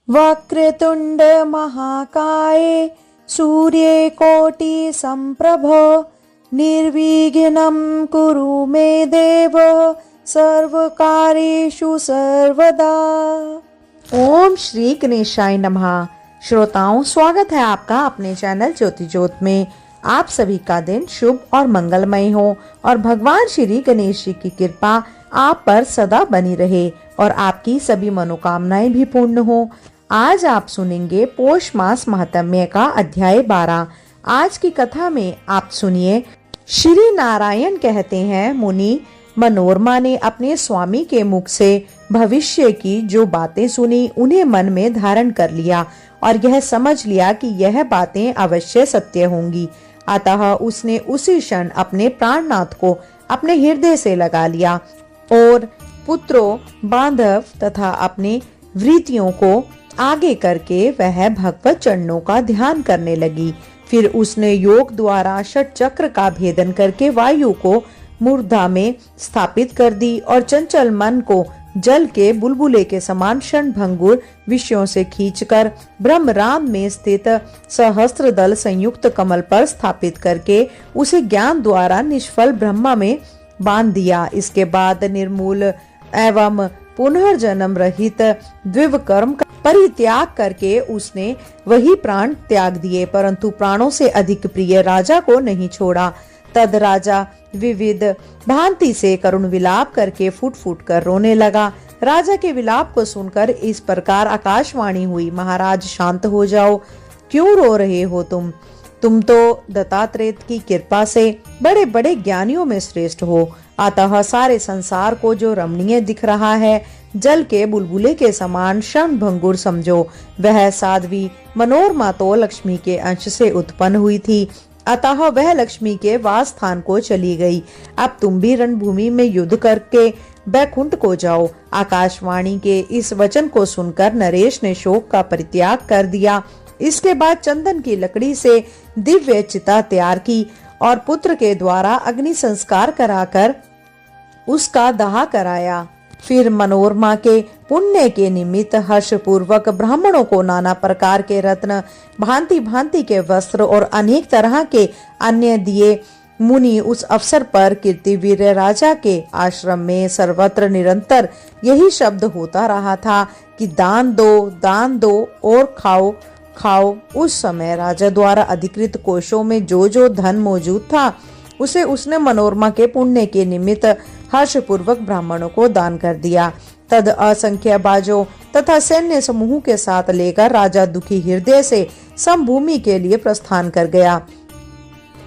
वक्रतुंड महाकाय सूर्ये कोटि संप्रभ निर्विघ्नं कुरु मे देव सर्वकार्येषु सर्वदा। ओम श्री गणेशाय नमः। श्रोताओं, स्वागत है आपका अपने चैनल ज्योति ज्योत में। आप सभी का दिन शुभ और मंगलमय हो और भगवान श्री गणेश जी की कृपा आप पर सदा बनी रहे और आपकी सभी मनोकामनाएं भी पूर्ण हो। आज आप सुनेंगे पौष मास महात्म्य का अध्याय 12। आज की कथा में आप सुनिए। श्री नारायण कहते हैं, मुनि मनोरमा ने अपने स्वामी के मुख से भविष्य की जो बातें सुनी उन्हें मन में धारण कर लिया और यह समझ लिया कि यह बातें अवश्य सत्य होंगी। अतः उसने उसी क्षण अपने प्राणनाथ को अपने हृदय से लगा लिया और पुत्रों, बांधव तथा अपने वृत्तियों को आगे करके वह भगवत चरणों का ध्यान करने लगी। फिर उसने योग द्वारा षट चक्र का भेदन करके वायु को मूर्धा में स्थापित कर दी और चंचल मन को जल के बुलबुले के समान क्षणभंगुर विषयों से खींचकर ब्रह्मराम में स्थित सहस्त्र दल संयुक्त कमल पर स्थापित करके उसे ज्ञान द्वारा निष्फल ब्रह्मा में बांध दिया। इसके बाद निर्मूल एवं पुनर्जन्म रहित द्विवकर्म का परित्याग करके उसने वही प्राण त्याग दिए, परंतु प्राणों से अधिक प्रिय राजा को नहीं छोड़ा। तद राजा विविध भांति से करुण विलाप करके फूट फूट कर रोने लगा। राजा के विलाप को सुनकर इस प्रकार आकाशवाणी हुई, महाराज शांत हो जाओ, क्यों रो रहे हो तुम तो दत्तात्रेय की कृपा से बड़े बड़े ज्ञानियों में श्रेष्ठ हो। अतः सारे संसार को जो रमणीय दिख रहा है जल के बुलबुले के समान क्षणभंगुर समझो। वह साध्वी मनोरमा तो लक्ष्मी के अंश से उत्पन्न हुई थी, अतः वह लक्ष्मी के वास स्थान को चली गई। अब तुम भी रणभूमि में युद्ध करके बैकुंठ को जाओ। आकाशवाणी के इस वचन को सुनकर नरेश ने शोक का परित्याग कर दिया। इसके बाद चंदन की लकड़ी से दिव्य चिता तैयार की और पुत्र के द्वारा अग्नि संस्कार कराकर उसका दाह कराया। फिर मनोरमा के पुण्य के निमित्त हर्ष पूर्वक ब्राह्मणों को नाना प्रकार के रत्न, भांति भांति के वस्त्र और अनेक तरह के अन्य दिए। मुनि उस अवसर पर कीर्तिवीर राजा के आश्रम में सर्वत्र निरंतर यही शब्द होता रहा था कि दान दो और खाओ खाओ। उस समय राजा द्वारा अधिकृत कोषों में जो जो धन मौजूद था उसे उसने मनोरमा के पुण्य के निमित्त हर्ष पूर्वक ब्राह्मणों को दान कर दिया। तद असंख्य बाजों तथा सैन्य समूह के साथ लेकर राजा दुखी हृदय से समभूमि के लिए प्रस्थान कर गया।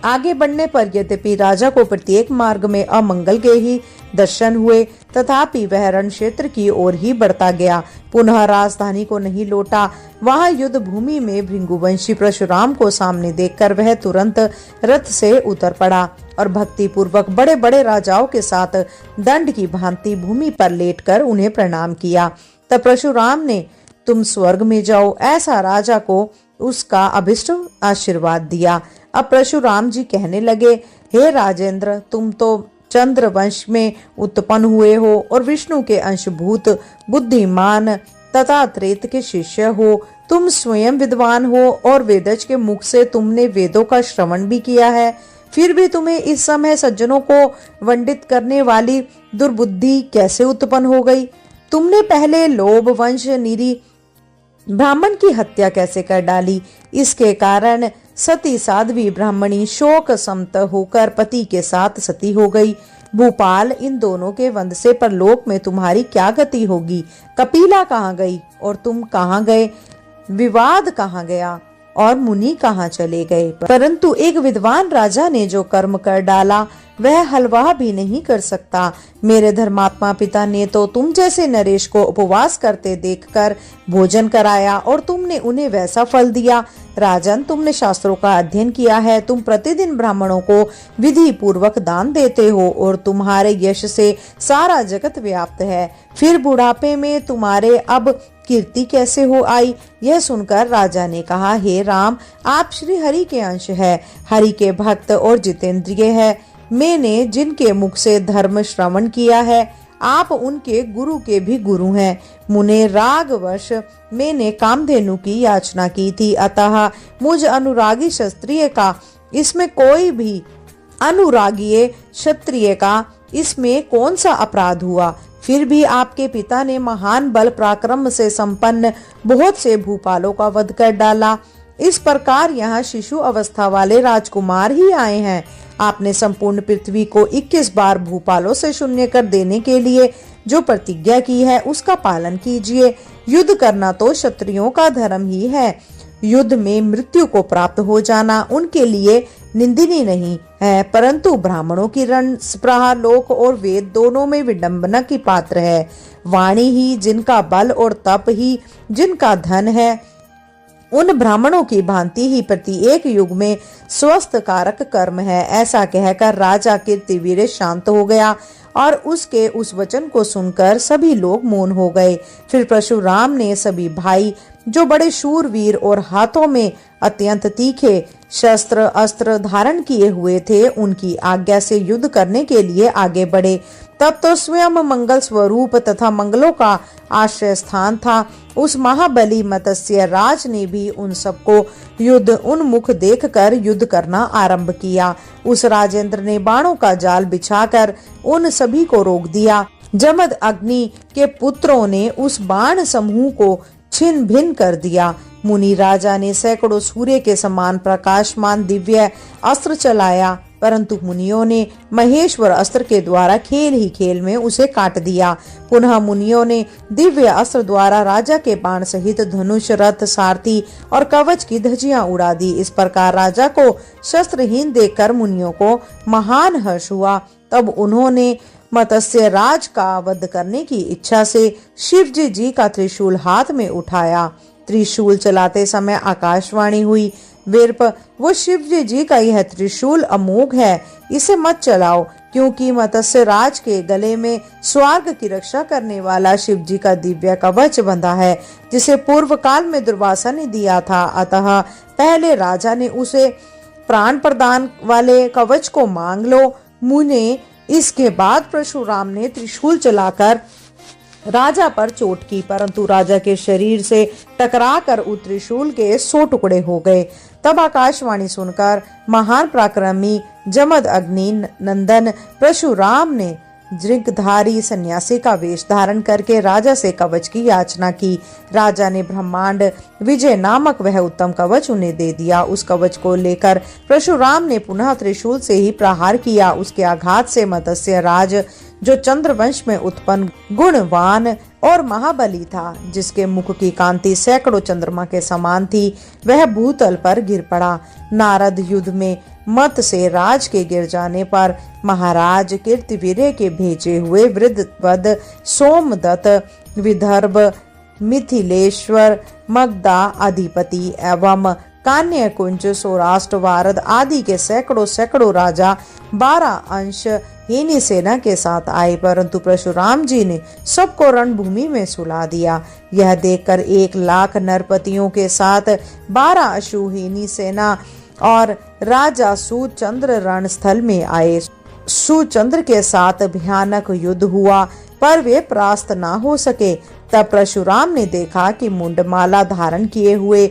आगे बढ़ने पर यद्यपि राजा को प्रत्येक मार्ग में अमंगल के ही दर्शन हुए, तथापि वह रण क्षेत्र की ओर ही बढ़ता गया। पुनः राजधानी को नहीं लौटा। वहां युद्ध भूमि में भृंगुवंशी परशुराम को सामने देखकर वह तुरंत रथ से उतर पड़ा और भक्ति पूर्वक बड़े बड़े राजाओं के साथ दंड की भांति भूमि पर लेटकर उन्हें प्रणाम किया। तब परशुराम ने तुम स्वर्ग में जाओ ऐसा राजा को उसका अभिष्ट आशीर्वाद दिया। अब परशुराम जी कहने लगे, हे राजेंद्र, तुम तो चंद्र वंश में उत्पन्न हुए हो और विष्णु के अंशभूत बुद्धिमान तथा त्रेत के शिष्य हो। तुम स्वयं विद्वान हो और वेदज के मुख से तुमने वेदों का श्रवण भी किया है। फिर भी तुम्हें इस समय सज्जनों को वंडित करने वाली दुर्बुद्धि कैसे उत्पन्न हो गई? तुमने पहले लोभ वंश निरी ब्राह्मण की हत्या कैसे कर डाली? इसके कारण सती साध्वी ब्राह्मणी शोक समत होकर पति के साथ सती हो गई। भूपाल, इन दोनों के वंश से परलोक में तुम्हारी क्या गति होगी? कपिला कहाँ गई और तुम कहाँ गए? विवाद कहाँ गया और मुनि कहाँ चले गए? परंतु एक विद्वान राजा ने जो कर्म कर डाला वह हलवा भी नहीं कर सकता। मेरे धर्मात्मा पिता ने तो तुम जैसे नरेश को उपवास करते देखकर भोजन कराया और तुमने उन्हें वैसा फल दिया। राजन, तुमने शास्त्रों का अध्ययन किया है, तुम प्रतिदिन ब्राह्मणों को विधि पूर्वक दान देते हो और तुम्हारे यश से सारा जगत व्याप्त है। फिर बुढ़ापे में तुम्हारे अब कीर्ति कैसे हो आई? यह सुनकर राजा ने कहा, हे राम, आप श्री हरि के अंश है, हरि के भक्त और जितेंद्रिय है। मैंने जिनके मुख से धर्म श्रवण किया है आप उनके गुरु के भी गुरु हैं। मुने रागवश मैंने कामधेनु की याचना की थी, अतः मुझ अनुरागी क्षत्रिय का इसमें कोई भी अनुरागीय क्षत्रिय का इसमें कौन सा अपराध हुआ। फिर भी आपके पिता ने महान बल पराक्रम से संपन्न बहुत से भूपालों का वध कर डाला। इस प्रकार यहाँ शिशु अवस्था वाले राजकुमार ही आए हैं। आपने संपूर्ण पृथ्वी को 21 बार भूपालों से शून्य कर देने के लिए जो प्रतिज्ञा की है उसका पालन कीजिए। युद्ध करना तो क्षत्रियों का धर्म ही है। युद्ध में मृत्यु को प्राप्त हो जाना उनके लिए निंदनीय नहीं है, परंतु ब्राह्मणों की रण स्पृहा लोक और वेद दोनों में विडंबना की पात्र है। वाणी ही जिनका बल और तप ही जिनका धन है, उन ब्राह्मणों की भांति ही प्रत्येक युग में स्वस्थ कारक कर्म है। ऐसा कहकर राजा कीर्तिवीर शांत हो गया और उसके उस वचन को सुनकर सभी लोग मौन हो गए। फिर परशुराम ने सभी भाई जो बड़े शूरवीर और हाथों में अत्यंत तीखे शस्त्र अस्त्र धारण किए हुए थे, उनकी आज्ञा से युद्ध करने के लिए आगे बढ़े। तब तो स्वयं मंगल स्वरूप तथा मंगलों का आश्रय स्थान था उस महाबली मत्स्य राज ने भी उन सबको युद्ध उन्मुख देखकर युद्ध करना आरंभ किया। उस राजेंद्र ने बाणों का जाल बिछाकर उन सभी को रोक दिया। जमद अग्नि के पुत्रों ने उस बाण समूह को छिन्न भिन्न कर दिया। मुनि राजा ने सैकड़ों सूर्य के समान प्रकाशमान दिव्य अस्त्र चलाया, परंतु मुनियों ने महेश्वर अस्त्र के द्वारा खेल ही खेल में उसे काट दिया। पुनः मुनियों ने दिव्य अस्त्र द्वारा राजा के बाण सहित धनुष रथ सारथी और कवच की धज्जियां उड़ा दी। इस प्रकार राजा को शस्त्रहीन देखकर मुनियों को महान हर्ष हुआ। तब उन्होंने मत्स्य राज का वध करने की इच्छा से शिवजी जी का त्रिशूल हाथ में उठाया। त्रिशूल चलाते समय आकाशवाणी हुई, वीरप वो शिवजी जी का यह त्रिशूल अमोघ है, इसे मत चलाओ, क्योंकि मत्स्य राज के गले में स्वर्ग की रक्षा करने वाला शिव जी का दिव्य कवच बंधा है, जिसे पूर्व काल में दुर्वासा ने दिया था। अतः पहले राजा ने उसे प्राण प्रदान वाले कवच को मांग लो। मुने इसके बाद परशुराम ने त्रिशूल चलाकर राजा पर चोट की, परंतु राजा के शरीर से टकराकर उस त्रिशूल के 100 टुकड़े हो गए। तब आकाशवाणी सुनकर महान पराक्रमी जमद अग्नि नंदन परशुराम ने दृगधारी सन्यासी का वेश धारण करके राजा से कवच की याचना की। राजा ने ब्रह्मांड विजय नामक वह उत्तम कवच उन्हें दे दिया। उस कवच को लेकर परशुराम ने पुनः त्रिशूल से ही प्रहार किया। उसके आघात से मत्स्य राज, जो चंद्रवंश में उत्पन्न गुणवान और महाबली था, जिसके मुख की कांति सैकड़ों चंद्रमा के समान थी, वह भूतल पर गिर पड़ा। नारद युद्ध में मत से राज के गिर जाने पर महाराज कीर्तिवीर्य के भेजे हुए वृद्धवद सोमदत्त, विदर्भ, मिथिलेश्वर, मगधा अधिपति एवं कान्य कुंज, सौराष्ट्र, वारद आदि के सैकड़ों राजा 12 अंश हीनी सेना के साथ आए, परंतु परशुराम जी ने सबको रणभूमि में सुला दिया। यह देखकर 1 लाख नरपतियों के साथ 12 अश्वहीनी सेना और राजा सुचंद्र रणस्थल में आए। सुचंद्र के साथ भयानक युद्ध हुआ, पर वे परास्त न हो सके। तब परशुराम ने देखा कि मुंडमाला धारण किए हुए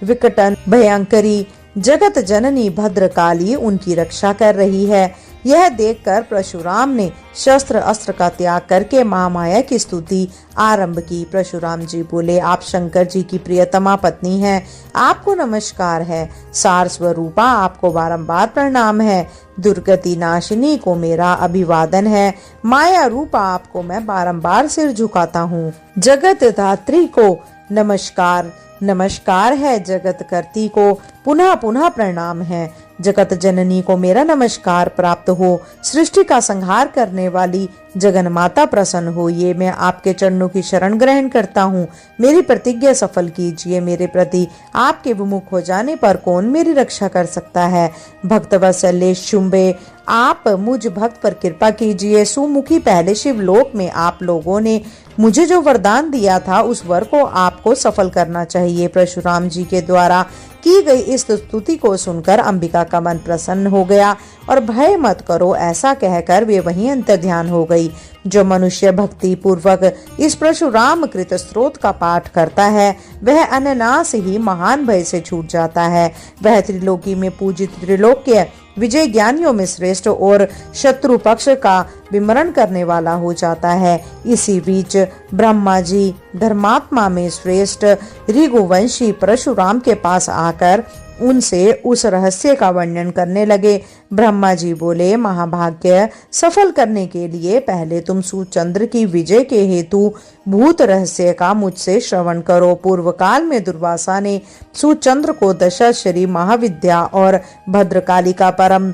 विकटन भयंकरी जगत जननी भद्रकाली उनकी रक्षा कर रही है। यह देखकर परशुराम ने शस्त्र अस्त्र का त्याग करके महामाया की स्तुति आरंभ की। परशुराम जी बोले, आप शंकर जी की प्रियतमा पत्नी हैं, आपको नमस्कार है। सार स्वरूपा, आपको बारंबार प्रणाम है। दुर्गति नाशिनी को मेरा अभिवादन है। माया रूपा, आपको मैं बारंबार सिर झुकाता हूँ। जगत धात्री को नमस्कार नमस्कार है। जगत करती को पुनः पुनः प्रणाम है। जगत जननी को मेरा नमस्कार प्राप्त हो। सृष्टि का संहार करने वाली जगन माता प्रसन्न हो, ये मैं आपके चरणों की शरण ग्रहण करता हूँ। मेरी प्रतिज्ञा सफल कीजिए। मेरे प्रति आपके विमुख हो जाने पर कौन मेरी रक्षा कर सकता है। भक्त वत्सल्य शुंभे, आप मुझ भक्त पर कृपा कीजिए। सुमुखी, पहले शिवलोक में आप लोगों ने मुझे जो वरदान दिया था उस वर को आपको सफल करना चाहिए। परशुराम जी के द्वारा की गई इस स्तुति को सुनकर अंबिका का मन प्रसन्न हो गया और भय मत करो ऐसा कहकर वे वहीं अंतर्ध्यान हो गई। जो मनुष्य भक्ति पूर्वक इस परशुराम कृत स्तोत्र का पाठ करता है वह अनायास ही महान भय से छूट जाता है। वह त्रिलोकी में पूजित त्रिलोक्य विजय ज्ञानियों में श्रेष्ठ और शत्रु पक्ष का विमरण करने वाला हो जाता है। इसी बीच ब्रह्मा जी धर्मात्मा में श्रेष्ठ ऋगुवंशी परशुराम के पास आकर उनसे उस रहस्य का वर्णन करने लगे। ब्रह्मा जी बोले, महाभाग्य सफल करने के लिए पहले तुम सूर्यचंद्र की विजय के हेतु भूत रहस्य का मुझसे श्रवण करो। पूर्व काल में दुर्वासा ने सूर्यचंद्र को दशाश्वरी महाविद्या और भद्रकाली का परम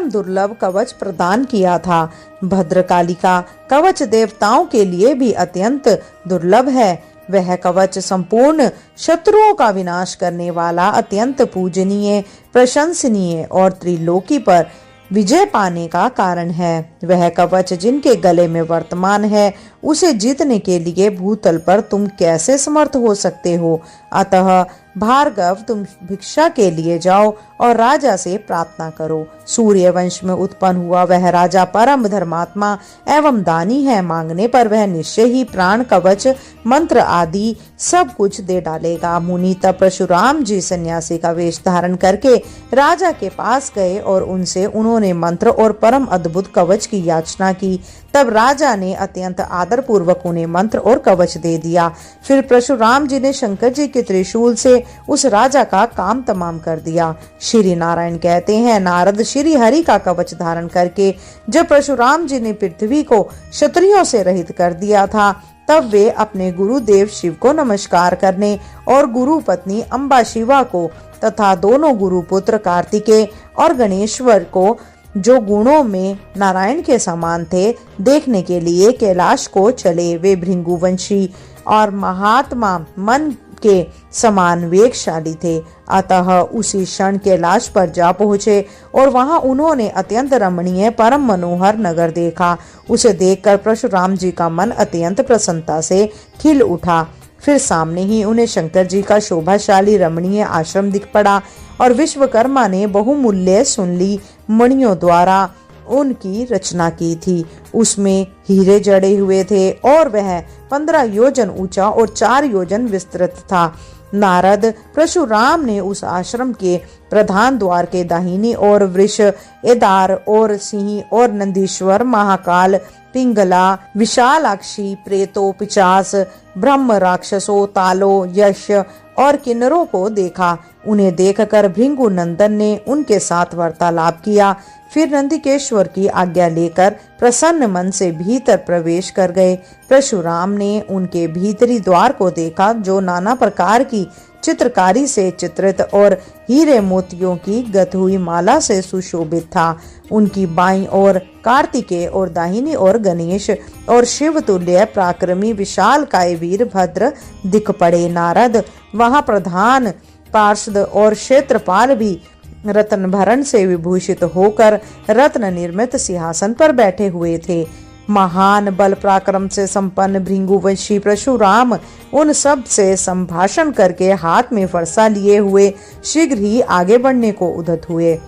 दुर्लभ कवच प्रदान किया था। भद्रकाली का कवच देवताओं के लिए भी अत्यंत दुर्लभ है। वह कवच संपूर्ण शत्रुओं का विनाश करने वाला, अत्यंत पूजनीय, प्रशंसनीय और त्रिलोकी पर विजय पाने का कारण है। वह कवच जिनके गले में वर्तमान है उसे जीतने के लिए भूतल पर तुम कैसे समर्थ हो सकते हो। अतः भार्गव तुम भिक्षा के लिए जाओ और राजा से प्रार्थना करो। सूर्य वंश में उत्पन्न हुआ वह राजा परम धर्मात्मा एवं दानी है। मांगने पर वह निश्चय ही प्राण, कवच, मंत्र आदि सब कुछ दे डालेगा। मुनि तब परशुराम जी सन्यासी का वेश धारण करके राजा के पास गए और उनसे उन्होंने मंत्र और परम अद्भुत कवच की याचना की। तब राजा ने अत्यंत आदर पूर्वक उन्हें मंत्र और कवच दे दिया। फिर परशुराम जी ने शंकर जी के त्रिशूल से उस राजा का काम तमाम कर दिया। श्री नारायण कहते हैं, नारद श्री हरि का कवच धारण करके जब परशुराम जी ने पृथ्वी को क्षत्रियों से रहित कर दिया था तब वे अपने गुरुदेव शिव को नमस्कार करने और गुरु पत्नी अम्बा शिवा को तथा दोनों गुरुपुत्र कार्तिकेय और गणेश्वर को जो गुणों में नारायण के समान थे देखने के लिए कैलाश को चले। वे भृंगुवंशी और महात्मा मन के समान वेगशाली थे। अतः उसी क्षण कैलाश पर जा पहुँचे और वहां उन्होंने अत्यंत रमणीय परम मनोहर नगर देखा। उसे देखकर परशुराम जी का मन अत्यंत प्रसन्नता से खिल उठा। फिर सामने ही उन्हें शंकर जी का शोभाशाली रमणीय आश्रम दिख पड़ा और विश्वकर्मा ने बहुमूल्य सुनली मणियों द्वारा उनकी रचना की थी। उसमें हीरे जड़े हुए थे और वह 15 योजन ऊंचा और 4 योजन विस्तृत था। नारद परशुराम ने उस आश्रम के प्रधान द्वार के दाहिनी ओर वृष, एदार और सिंह और नंदीश्वर, महाकाल, पिंगला, विशालाक्षी, प्रेतो, पिचास, ब्रह्म, राक्षसों, तालो, यश और किन्नरों को देखा। उन्हें देखकर भृंगु नंदन ने उनके साथ वार्तालाप किया। फिर नंदिकेश्वर की आज्ञा लेकर प्रसन्न मन से भीतर प्रवेश कर गए। परशुराम ने उनके भीतरी द्वार को देखा जो नाना प्रकार की चित्रकारी से चित्रित और हीरे मोतियों की गथ हुई माला से सुशोभित था। उनकी बाईं ओर कार्तिकेय और दाहिनी ओर गणेश और शिव तुल्य पराक्रमी विशाल काय वीरभद्र दिख पड़े। नारद वहां प्रधान पार्षद और क्षेत्रपाल भी रत्न भरण से विभूषित होकर रत्न निर्मित सिंहासन पर बैठे हुए थे। महान बल पराक्रम से संपन्न भृंगुवंशी परशुराम उन सब से संभाषण करके हाथ में फरसा लिए हुए शीघ्र ही आगे बढ़ने को उद्यत हुए।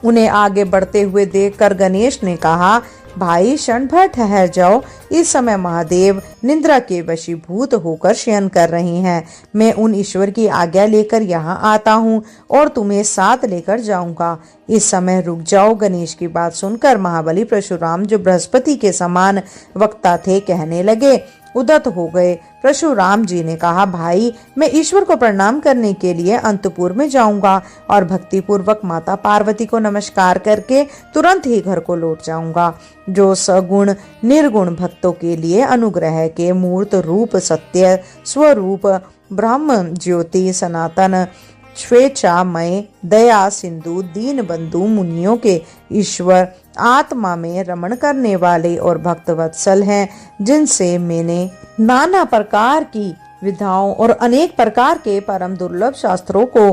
उन्हें आगे बढ़ते हुए देखकर गणेश ने कहा, भाई क्षण भर ठहर जाओ। इस समय महादेव निद्रा के वशीभूत होकर शयन कर रहे हैं। मैं उन ईश्वर की आज्ञा लेकर यहाँ आता हूँ और तुम्हें साथ लेकर जाऊंगा। इस समय रुक जाओ। गणेश की बात सुनकर महाबली परशुराम जो बृहस्पति के समान वक्ता थे कहने लगे, उद्यत हो गए। परशुराम जी ने कहा, भाई मैं ईश्वर को प्रणाम करने के लिए अंतपुर में जाऊंगा और भक्ति पूर्वक माता पार्वती को नमस्कार करके तुरंत ही घर को लौट जाऊंगा। जो सगुण निर्गुण भक्तों के लिए अनुग्रह के मूर्त रूप, सत्य स्वरूप, ब्रह्म ज्योति, सनातन, स्वेच्छामय, दया सिंधु, दीन बंधु, मुनियों के ईश्वर, आत्मा में रमण करने वाले और भक्त वत्सल हैं, जिनसे मैंने नाना प्रकार की विधाओं और अनेक प्रकार के परम दुर्लभ शास्त्रों को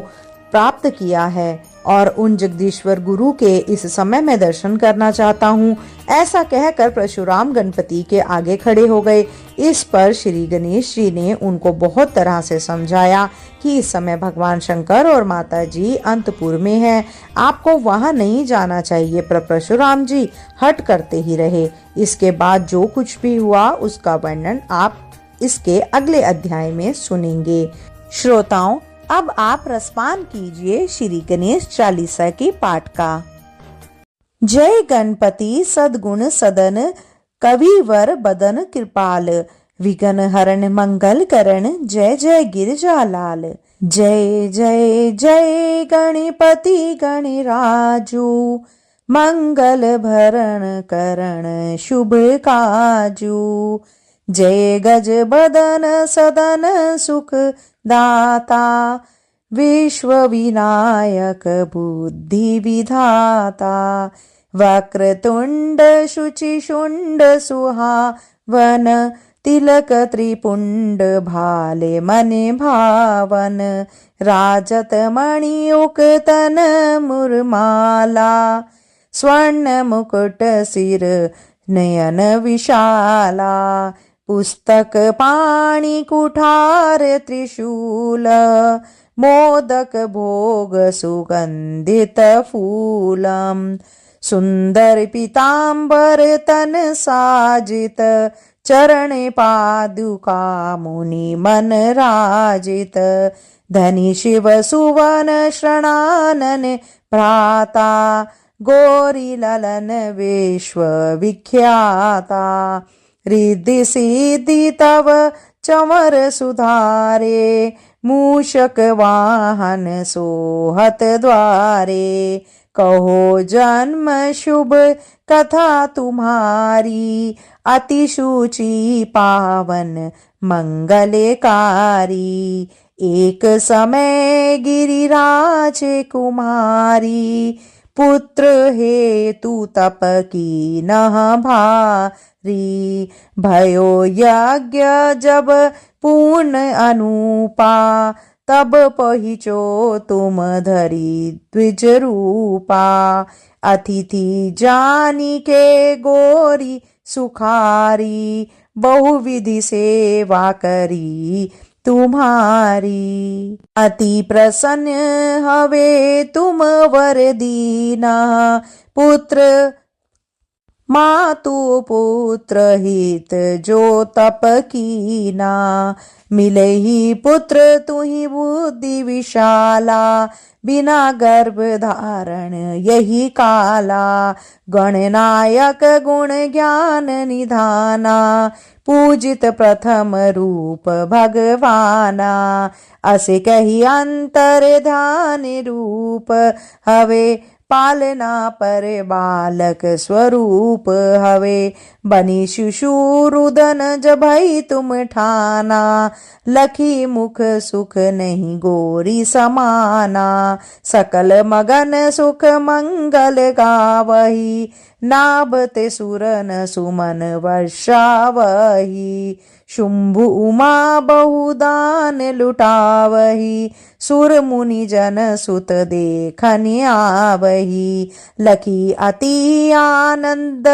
प्राप्त किया है और उन जगदीश्वर गुरु के इस समय मैं दर्शन करना चाहता हूँ। ऐसा कहकर परशुराम गणपति के आगे खड़े हो गए। इस पर श्री गणेश जी ने उनको बहुत तरह से समझाया कि इस समय भगवान शंकर और माता जी अंतपुर में हैं, आपको वहां नहीं जाना चाहिए। पर परशुराम जी हट करते ही रहे। इसके बाद जो कुछ भी हुआ उसका वर्णन आप इसके अगले अध्याय में सुनेंगे। श्रोताओं, अब आप रसपान कीजिए श्री गणेश चालीसा के पाठ का। जय गणपति सद्गुण सदन, कविवर बदन कृपाल, विघ्न हरण मंगल करण, जय जय गिरजा लाल। जय जय जय गणपति गणराजू, मंगल भरण करण शुभ काजू। जय गज बदन सदन सुख दाता, विश्व विनायक बुद्धि विधाता। वक्रतुंड शुचि शुंड सुहावन, तिलक त्रिपुंड भाले मने भावन। राजत मणियुक तन मुरमाला, स्वर्ण मुकुट सिर नयन विशाला। पुस्तक पाणि कुठार त्रिशूल, मोदक भोग सुगंधित फूलम। सुंदर पीतांबर तन साजित, चरण पादुका मुनि मन राजित। धनी शिव सुवन शरणानन भ्राता, गौरी ललन विश्व विख्याता। रिद्धि सिद्धि तव चमर सुधारे, मूषक वाहन सोहत द्वारे। कहो जन्म शुभ कथा तुम्हारी, अति शुचि पावन मंगलकारी। एक समय गिरिराज कुमारी, पुत्र हेतु तप की नह भारी। भयो यज्ञ जब पूर्ण अनुपा, तब पहिचो तुम धरी द्विज रूपा। अतिथि जानी के गोरी सुखारी, बहुविधि सेवा करी तुम्हारी। अति प्रसन्न हवे तुम वर दीना, पुत्र मातु पुत्र हित जो तप कीना। मिले ही पुत्र तुहि बुद्धि विशाला, बिना गर्भ धारण यही काला। गणनायक गुण ज्ञान निधाना, पूजित प्रथम रूप भगवाना। असे कही अंतर ध्यान रूप हवे, पालना पर बालक स्वरूप हवे। बनी शिशुरुदन जब भई तुम ठाना, लखी मुख सुख नहीं गोरी समाना। सकल मगन सुख मंगल गावही, नाभते सुरन सुमन वर्षावही। शुंभु उमा बहुदान लुटावही, सुर मुनि जन सुत देखन आवही। लखी अति आनंद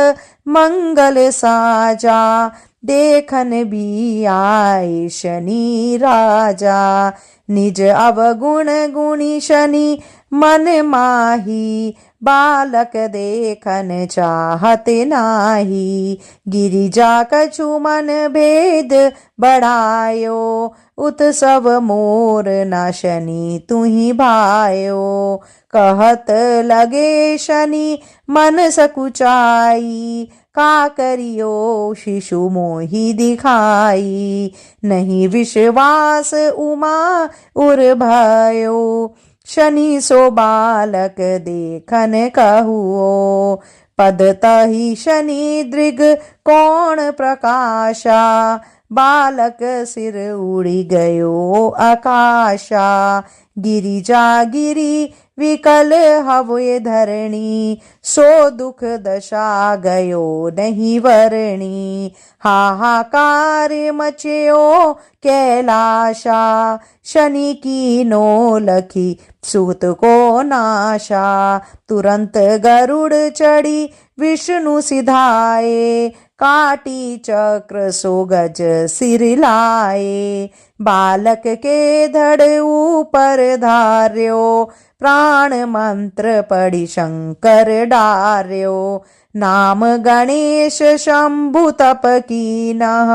मंगल साजा, देखन भी आए शनि राजा। निज अवगुण गुणी शनि मन माही, बालक देखन चाहत नाही। गिरिजा कछु मन भेद बढ़ायो, उत्सव मोर न शनि तुहि भायो। कहत लगे शनि मन सकुचाई, का करियो शिशु मोहि दिखाई। नहीं विश्वास उमा उर भयो, शनि सो बालक देखन कहुओ। पद तहि शनि दृग कोण प्रकाशा, बालक सिर उड़ी गयो आकाशा। गिरिजा गिरी विकल हवे धरणी, सो दुख दशा गयो नहीं वरणी। हाहाकार मचयो कैलाशा, शनि की नो लखी सूत को नाशा। तुरंत गरुड़ चढ़ी विष्णु सिधाए, काटी चक्र सो गज सिर लाए। बालक के धड़ ऊपर धार्यो, प्राण मंत्र पढ़ी शंकर डार्यो। नाम गणेश शंभु तप कीनः,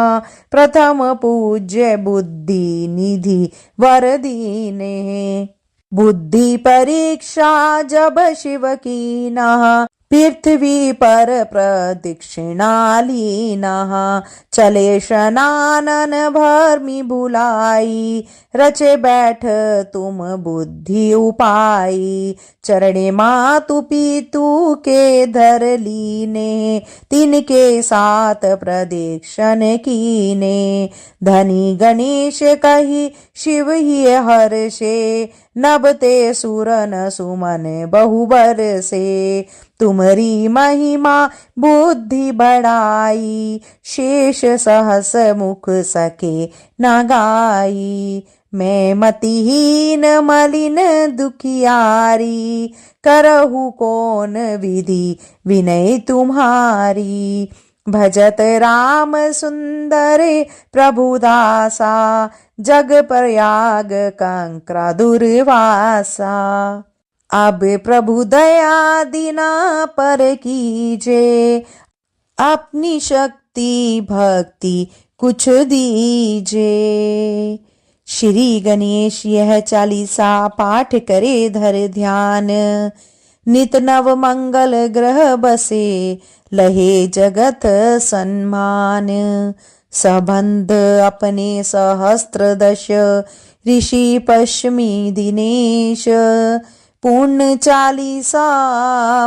प्रथम पूज्य बुद्धि निधि वर दीने। बुद्धि परीक्षा जब शिव कीनः, पृथ्वी पर प्रदक्षिणा लीनः। चले शनानन भर्मि भुलाई, रचे बैठ तुम बुद्धि उपाई। चरणे मातु पितु के धर लीने, तिनके साथ प्रदक्षिण कीने। धनी गणेश कही शिव ही हर्षे, नभते सुरन सुमन बहु बरसे। तुमरी महिमा बुद्धि बढ़ाई, शेष सहस मुख सके न गाई। मैं मतिहीन मलिन दुखियारी, करहु कौन विधि विनय तुम्हारी। भजत राम सुंदर प्रभुदासा, जग प्रयाग कंक्रा दुर्वासा। अब प्रभु दया दीना पर कीजे, अपनी शक्ति भक्ति कुछ दीजे। श्री गणेश यह चालीसा पाठ करे धर ध्यान, नित नव मंगल ग्रह बसे लहे जगत सम्मान। सबंध अपने सहस्त्र दश, ऋषि पश्चिमी दिनेश। पूर्ण चालीसा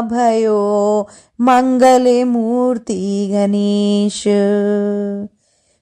भयो, मंगल मूर्ति गणेश।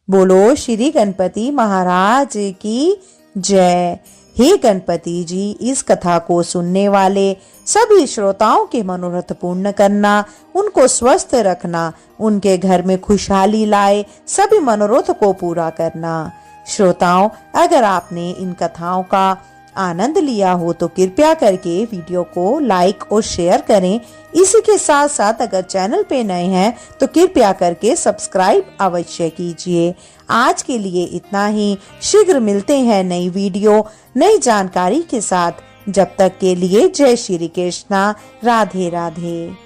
बोलो श्री गणपति महाराज की जय। हे गणपति जी, इस कथा को सुनने वाले सभी श्रोताओं के मनोरथ पूर्ण करना, उनको स्वस्थ रखना, उनके घर में खुशहाली लाए सभी मनोरथ को पूरा करना। श्रोताओं, अगर आपने इन कथाओं का आनंद लिया हो तो कृपया करके वीडियो को लाइक और शेयर करें। इसी के साथ साथ अगर चैनल पे नए हैं तो कृपया करके सब्सक्राइब अवश्य कीजिए। आज के लिए इतना ही। शीघ्र मिलते हैं नई वीडियो नई जानकारी के साथ। जब तक के लिए जय श्री कृष्णा, राधे राधे।